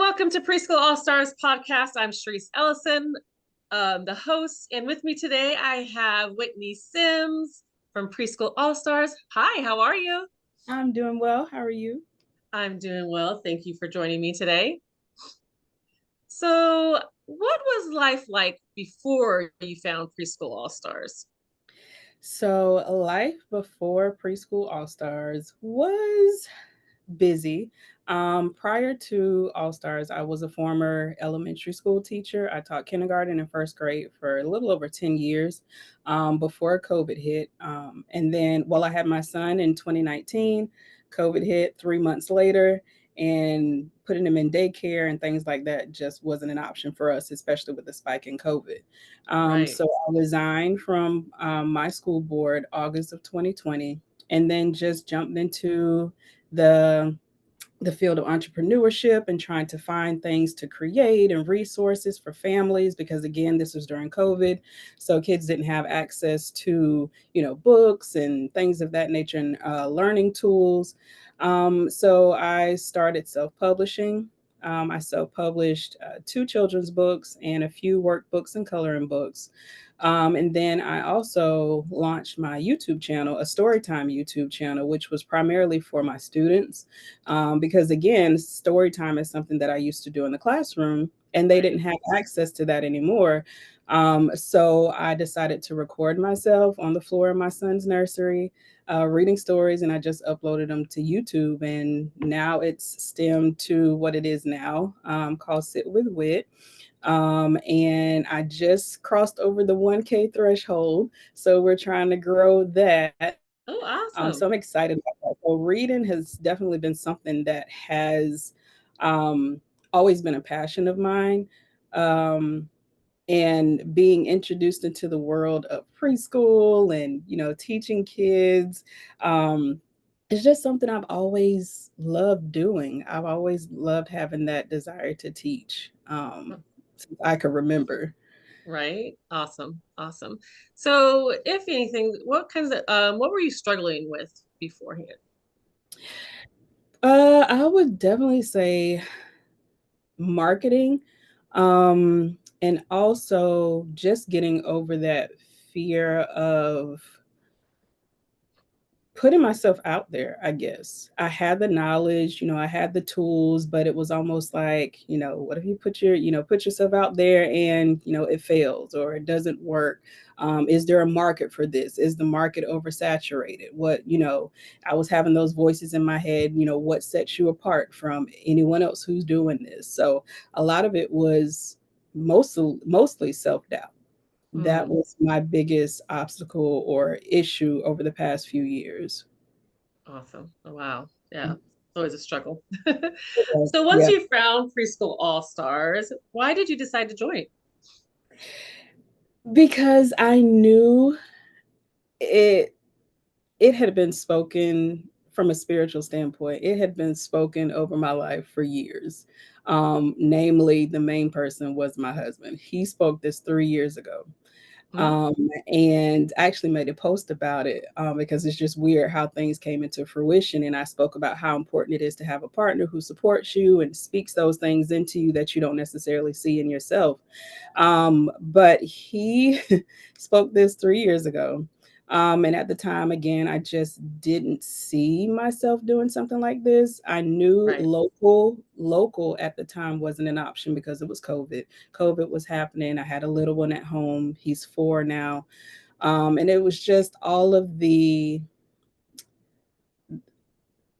Welcome to Preschool Allstars podcast. I'm Sharice Ellison, the host, and with me today I have Whitney Sims from Preschool Allstars. Hi, how are you? I'm doing well. How are you? I'm doing well. Thank you for joining me today. So, what was life like before you found Preschool Allstars? So, life before Preschool All Stars was busy. Prior to All Stars, I was a former elementary school teacher. I taught kindergarten and first grade for a little over 10 years before COVID hit. And then, I had my son in 2019. COVID hit 3 months later, and putting him in daycare and things like that just wasn't an option for us, especially with the spike in COVID. Right. So I resigned from my school board August of 2020, and then just jumped into the the field of entrepreneurship and trying to find things to create and resources for families, because again, this was during COVID, so kids didn't have access to books and things of that nature, and learning tools. So I started self-publishing. I self-published two children's books and a few workbooks and coloring books. And then I also launched my YouTube channel, a storytime YouTube channel, which was primarily for my students, because again, story time is something that I used to do in the classroom, and they didn't Right. have access to that anymore. So I decided to record myself on the floor of my son's nursery, reading stories, and I just uploaded them to YouTube. And now it's stemmed to what it is now, called Sit with Wit. And I just crossed over the 1K threshold, so we're trying to grow that. Oh, So I'm awesome. excited about that. So reading has definitely been something that has um, always been a passion of mine. Um, and being introduced into the world of preschool and teaching kids, it's just something I've always loved doing. I've always loved having that desire to teach, since I could remember. Right. Awesome. Awesome. So, if anything, what were you struggling with beforehand? I would definitely say marketing, and also just getting over that fear of putting myself out there. I guess I had the knowledge, I had the tools, but it was almost like, what if you put yourself out there and it fails or it doesn't work? Is there a market for this? Is the market oversaturated? I was having those voices in my head. What sets you apart from anyone else who's doing this? So a lot of it was mostly self doubt. That Hmm. was my biggest obstacle or issue over the past few years. Awesome. Oh, wow. Yeah. It's always a struggle. Yes, So once yeah, you found Preschool All Stars, why did you decide to join? because I knew it it had been spoken from a spiritual standpoint. It had been spoken over my life for years. Namely, the main person was my husband. He spoke this 3 years ago. Hmm. um, and I actually made a post about it, because it's just weird how things came into fruition. And I spoke about how important it is to have a partner who supports you and speaks those things into you that you don't necessarily see in yourself. But he spoke this 3 years ago. And at the time, again, I just didn't see myself doing something like this. I knew Right. local at the time wasn't an option because it was COVID. COVID was happening. I had a little one at home. He's 4 now. And it was just all of the,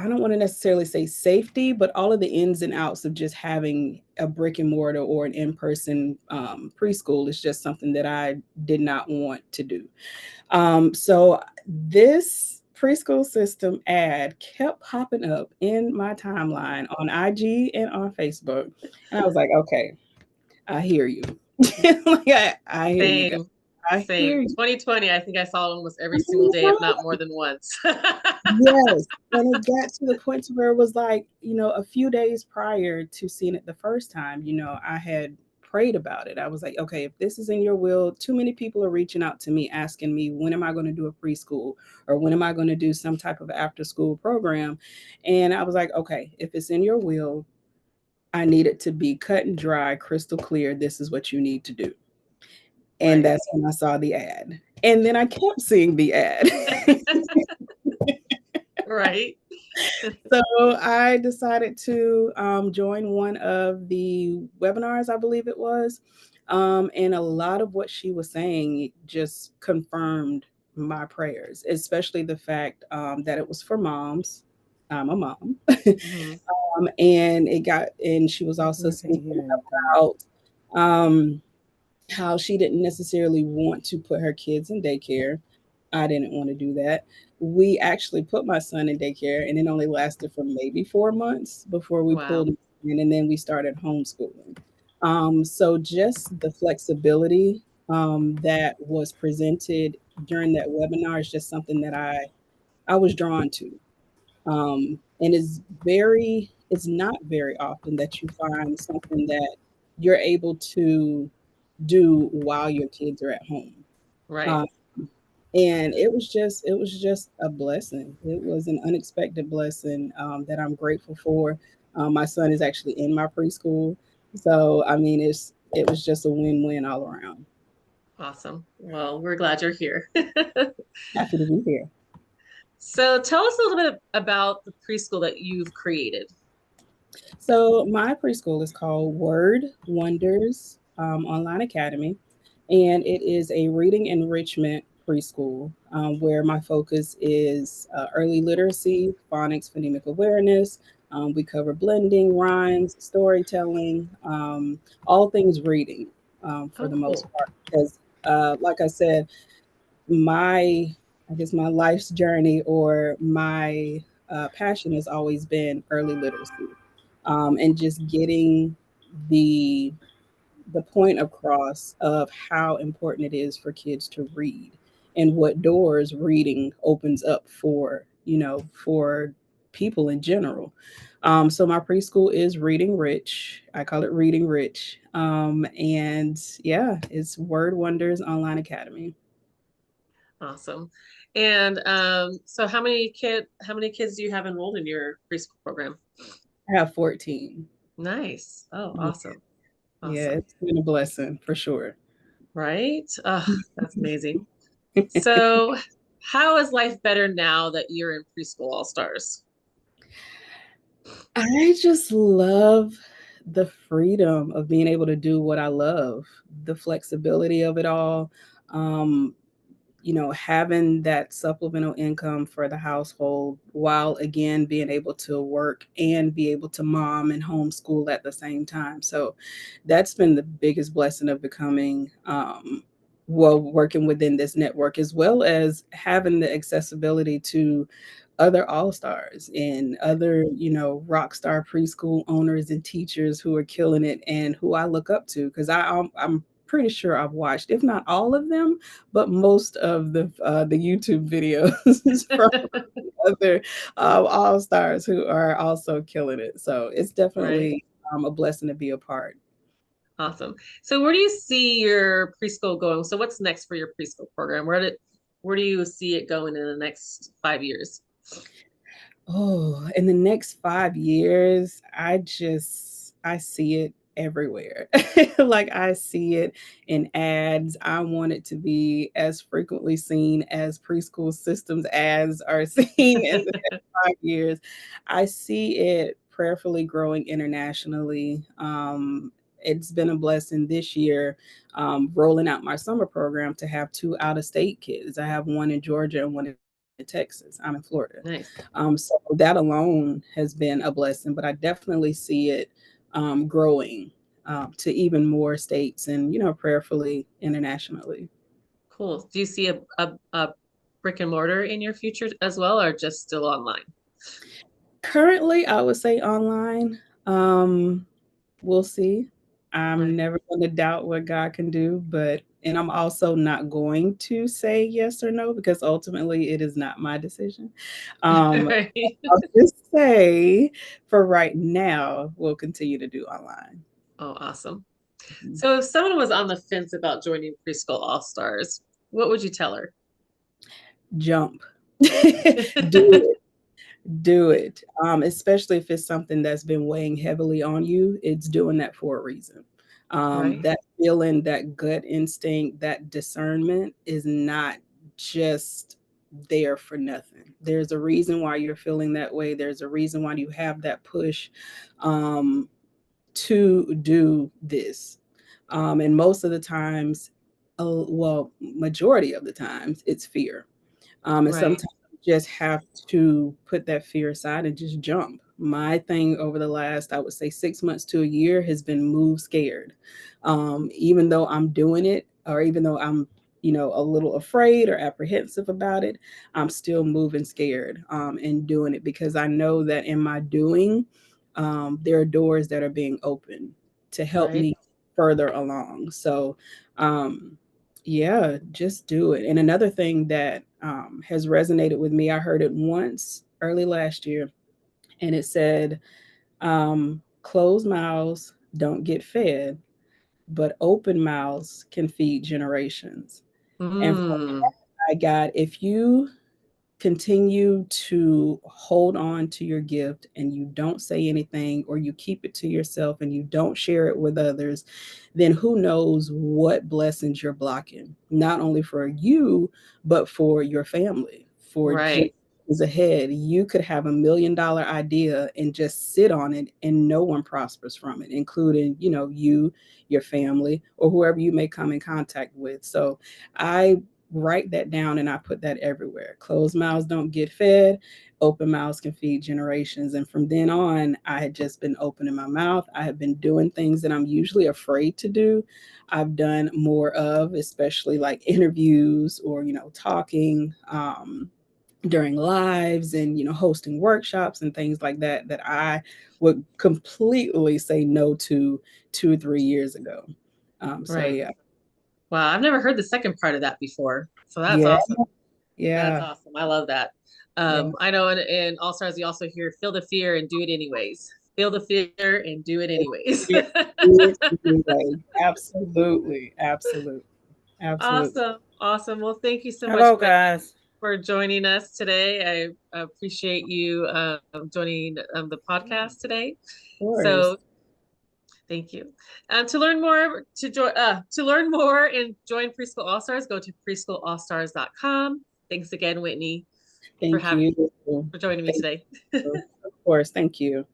I don't want to necessarily say safety, but all of the ins and outs of just having a brick and mortar or an in-person preschool is just something that I did not want to do. So this preschool system ad kept popping up in my timeline on IG and on Facebook. And I was like, okay, I hear you. Like, I hear you guys. Same. I hear Same. you. 2020, I think I saw it almost every single day, if not more than once. Yes, and it got to the point to where it was like, a few days prior to seeing it the first time, I had prayed about it. I was like, okay, if this is in your will, too many people are reaching out to me asking me, when am I going to do a preschool, or when am I going to do some type of after school program? And I was like, okay, if it's in your will, I need it to be cut and dry, crystal clear. This is what you need to do. And Right. that's when I saw the ad. And then I kept seeing the ad. Right. So I decided to join one of the webinars, I believe it was. And a lot of what she was saying just confirmed my prayers, especially the fact that it was for moms. I'm a mom. Mhm. And she was also Sorry to speaking hear that. about um, how she didn't necessarily want to put her kids in daycare. I didn't want to do that. We actually put my son in daycare, and it only lasted for maybe 4 months before we pulled Wow. him in, and then we started homeschooling. So just the flexibility that was presented during that webinar is just something that I was drawn to. And it's not very often that you find something that you're able to do while your kids are at home. Right. Um, and it was just a blessing. It was an unexpected blessing that I'm grateful for. My son is actually in my preschool, so I mean it was just a win-win all around. Awesome. Well, we're glad you're here. Happy to be here. So tell us a little bit about the preschool that you've created. So my preschool is called Word Wonders Online Academy, and it is a reading enrichment preschool where my focus is early literacy, phonics, phonemic awareness. We cover blending, rhymes, storytelling, all things reading for Oh, the most cool. part. Because, like I said, my I guess my life's journey or my passion has always been early literacy, and just getting the the point across of how important it is for kids to read and what doors reading opens up for for people in general. So my preschool is Reading Rich. I call it Reading Rich, and yeah, it's Word Wonders Online Academy. Awesome. And so how many kids do you have enrolled in your preschool program? I have 14. Nice. Oh, Yeah, awesome. yeah, Awesome. it's been a blessing for sure. Right? Oh, that's amazing. So how is life better now that you're in Preschool All Stars? I just love the freedom of being able to do what I love, the flexibility of it all. Um, having that supplemental income for the household while again being able to work and be able to mom and homeschool at the same time. So that's been the biggest blessing of becoming, working within this network, as well as having the accessibility to other all stars and other, rock star preschool owners and teachers who are killing it and who I look up to because I'm pretty sure I've watched, if not all of them, but most of the YouTube videos from other all stars who are also killing it. So it's Right. definitely a blessing to be a part. Awesome. So where do you see your preschool going? So what's next for your preschool program? Where do you see it going in the next 5 years? Oh, in the next 5 years, I see it everywhere. Like I see it in ads. I want it to be as frequently seen as preschool systems ads are seen in the next 5 years. I see it prayerfully growing internationally. It's been a blessing this year, rolling out my summer program to have two out of state kids. I have one in Georgia and one in Texas. I'm in Florida. Nice. So that alone has been a blessing, but I definitely see it growing to even more states and, prayerfully internationally. Cool. Do you see a brick and mortar in your future as well, or just still online? Currently, I would say online. Um, we'll see. I'm Right. never going to doubt what God can do, and I'm also not going to say yes or no because ultimately it is not my decision. Um, Right. I'll just say for right now, we'll continue to do online. Oh, awesome. Mhm. So if someone was on the fence about joining Preschool All Stars, what would you tell her? Jump. Do it. Do it. Especially if it's something that's been weighing heavily on you, it's doing that for a reason. Right. That feeling, that gut instinct, that discernment is not just there for nothing. There's a reason why you're feeling that way. There's a reason why you have that push um, to do this. And most of the times, well, majority of the times, it's fear. And Right. sometimes you just have to put that fear aside and just jump. My thing over the last, I would say, 6 months to a year has been move scared. Even though I'm doing it, or even though I'm, a little afraid or apprehensive about it, I'm still moving scared and doing it because I know that in my doing, there are doors that are being opened to help Right. me further along. So, yeah, just do it. And another thing that has resonated with me, I heard it once early last year, and it said, closed mouths don't get fed, but open mouths can feed generations. And from Mm. that, I got, if you continue to hold on to your gift and you don't say anything or you keep it to yourself and you don't share it with others, then who knows what blessings you're blocking, not only for you, but for your family, for Right. generations ahead. You could have $1 million idea and just sit on it and no one prospers from it, including, you, your family, or whoever you may come in contact with. So I write that down and I put that everywhere. Closed mouths don't get fed, open mouths can feed generations. And from then on, I had just been opening my mouth. I have been doing things that I'm usually afraid to do. I've done more of, especially like interviews or, talking. During lives and hosting workshops and things like that that I would completely say no to 2 or 3 years ago. So Right. yeah. Wow. I've never heard the second part of that before. So that's Yeah. awesome. That's Yeah. awesome. I love that. Yeah. I know in All Stars, you also hear feel the fear and do it anyways. Feel the fear and do it anyways. It is anyway. Absolutely. Absolutely. Absolutely. Awesome. Awesome. Well, thank you so much, Hello, Whit, guys. for joining us today. I appreciate you joining the podcast today. Of course. So thank you. To learn more and join Preschool All Stars, go to preschoolallstars.com. Thanks again, Whitney, for Thank having you. for joining me Thank today. you. Of course. Thank you.